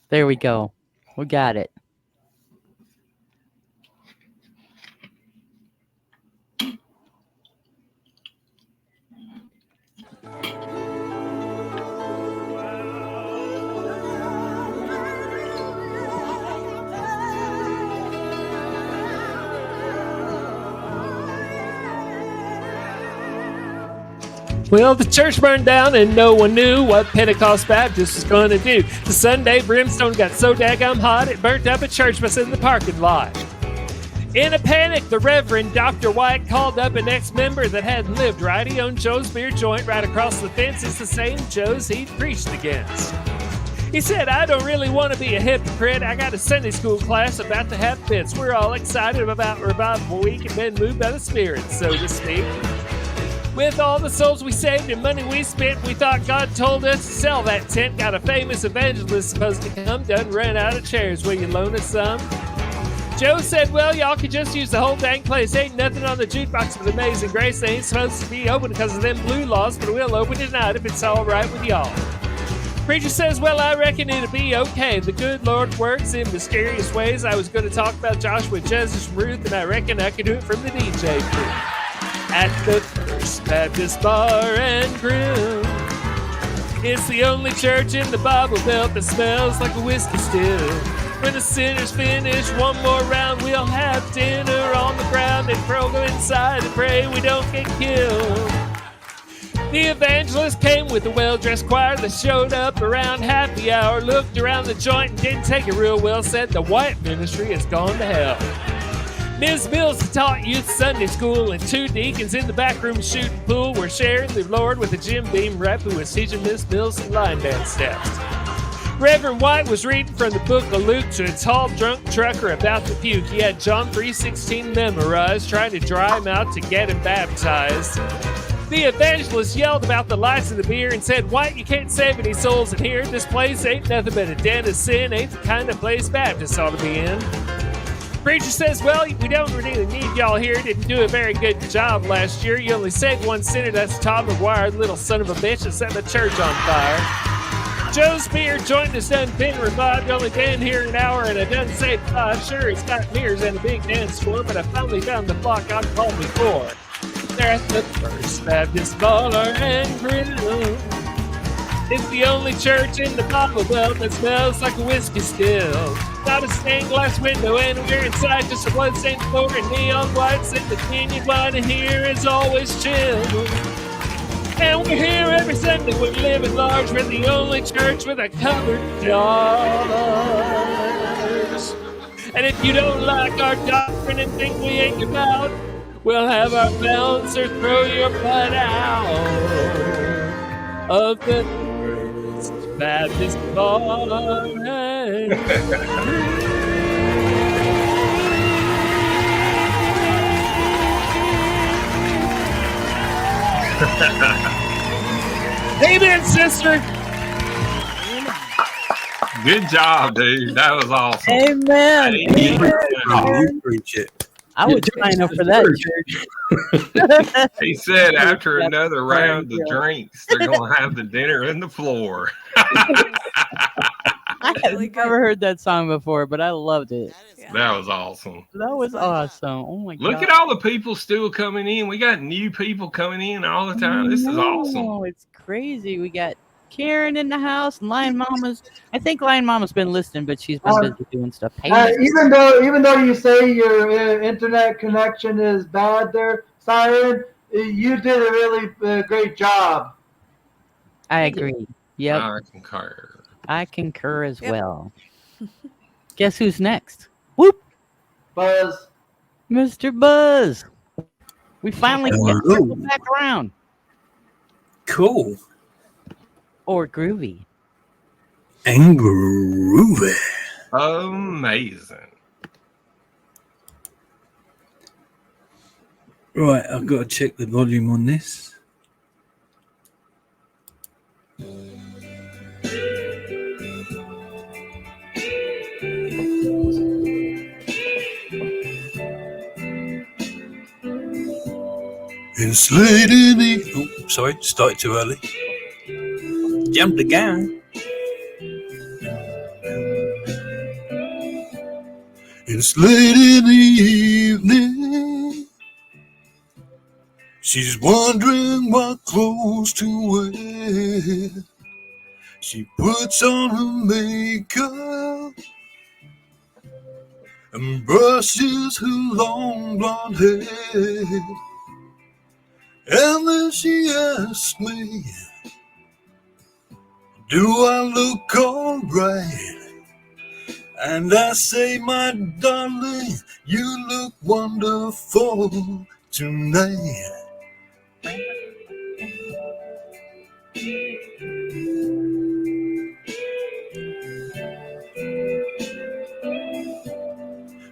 There we go. We got it. Well, the church burned down and no one knew what Pentecost Baptist was going to do. The Sunday brimstone got so daggum hot it burnt up a church bus in the parking lot. In a panic, the Reverend Dr. White called up an ex-member that hadn't lived right. He owned Joe's beer joint right across the fence. It's the same Joe's he'd preached against. He said, I don't really want to be a hypocrite. I got a Sunday school class about to have fits. We're all excited about Revival Week and been moved by the Spirit, so to speak. With all the souls we saved and money we spent, we thought God told us to sell that tent. Got a famous evangelist supposed to come, done ran out of chairs. Will you loan us some? Joe said, well, y'all could just use the whole dang place. Ain't nothing on the jukebox but Amazing Grace. They ain't supposed to be open because of them blue laws, but we'll open it tonight if it's all right with y'all. Preacher says, well, I reckon it'll be okay. The good Lord works in mysterious ways. I was going to talk about Joshua, Judges, and Ruth, and I reckon I could do it from the DJ booth. At the First Baptist Bar and Grill. It's the only church in the Bible Belt that smells like a whiskey still. When the sinners finish one more round, we'll have dinner on the ground and go inside and pray we don't get killed. The evangelist came with a well-dressed choir that showed up around happy hour, looked around the joint and didn't take it real well, said the white ministry has gone to hell. Ms. Mills taught youth Sunday school, and two deacons in the back room shooting pool were sharing the Lord with a Jim Beam rep who was teaching Miss Mills some line dance steps. Reverend White was reading from the book of Luke to a tall drunk trucker about to puke. He had John 3:16 memorized, trying to dry him out to get him baptized. The evangelist yelled about the lights of the beer and said, White, you can't save any souls in here. This place ain't nothing but a den of sin. Ain't the kind of place Baptists ought to be in. Preacher says, well, we don't really need y'all here. Didn't do a very good job last year. You only saved one sinner. That's Todd McGuire, little son of a bitch that set the church on fire. Joe's beer joint has done been revived. Only been here an hour and I done saved five. Sure, it's got mirrors and a big dance floor, but I finally found the flock I called before. They're at the First Baptist Bar and Grill. It's the only church in the Bible Belt that smells like a whiskey still. Got a stained glass window and we're inside just a blood-stained floor and neon lights and the canyon wine here is always chill. And we're here every Sunday, we're living large, we're the only church with a covered doors. And if you don't like our doctrine and think we ain't about, we'll have our bouncer throw your butt out of the Baptist Bar and Amen, sister. Good job, dude. That was awesome. Amen. Hey, You preach it. I would sign up for that church. he said after another round of drinks, they're going to have the dinner in the floor. I have never heard that song before, but I loved it. That was awesome. That was awesome. Oh my God. Look at all the people still coming in. We got new people coming in all the time. This is awesome. Oh, it's crazy. We got Karen in the house, and Lion Mama's. I think Lion Mama's been listening, but she's been busy doing stuff. Even though you say your internet connection is bad there, Syron, you did a really great job. I agree. Yep. I concur. I concur as well. Guess who's next? Whoop! Buzz. Mr. Buzz. We finally get back around. Cool. Or groovy. And groovy. Amazing. Right, I've got to check the volume on this. It's late in the... Oh, sorry, started too early. Jumped the gun. It's late in the evening. She's wondering what clothes to wear. She puts on her makeup and brushes her long blonde hair. And then she asks me, do I look alright? And I say, my darling, you look wonderful tonight.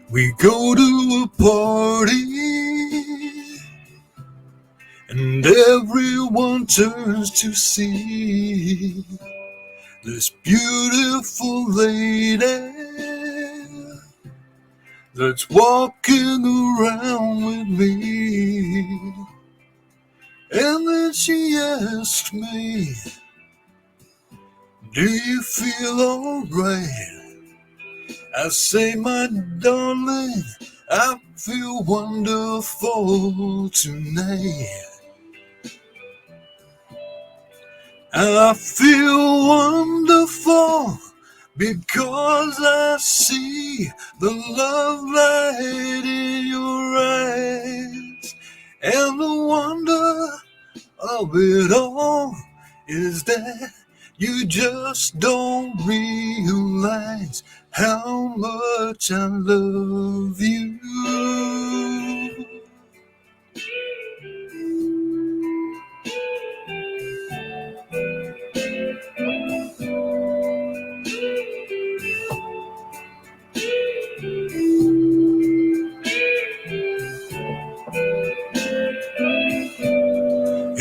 We go to a party and everyone turns to see this beautiful lady that's walking around with me. And then she asks me, do you feel alright? I say, my darling, I feel wonderful tonight. I feel wonderful because I see the love light in your eyes. And the wonder of it all is that you just don't realize how much I love you.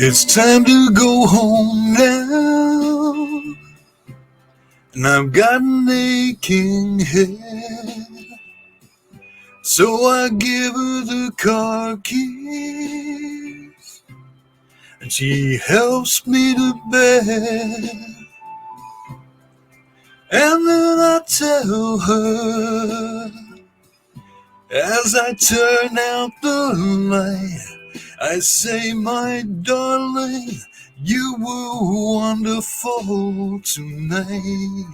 It's time to go home now, and I've got an aching head. So I give her the car keys, and she helps me to bed. And then I tell her, as I turn out the light, I say, my darling, you were wonderful tonight.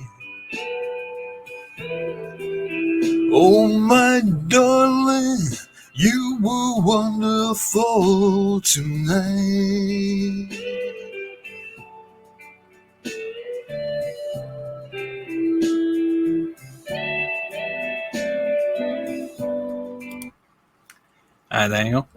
Oh, my darling, you were wonderful tonight. Hi, Daniel.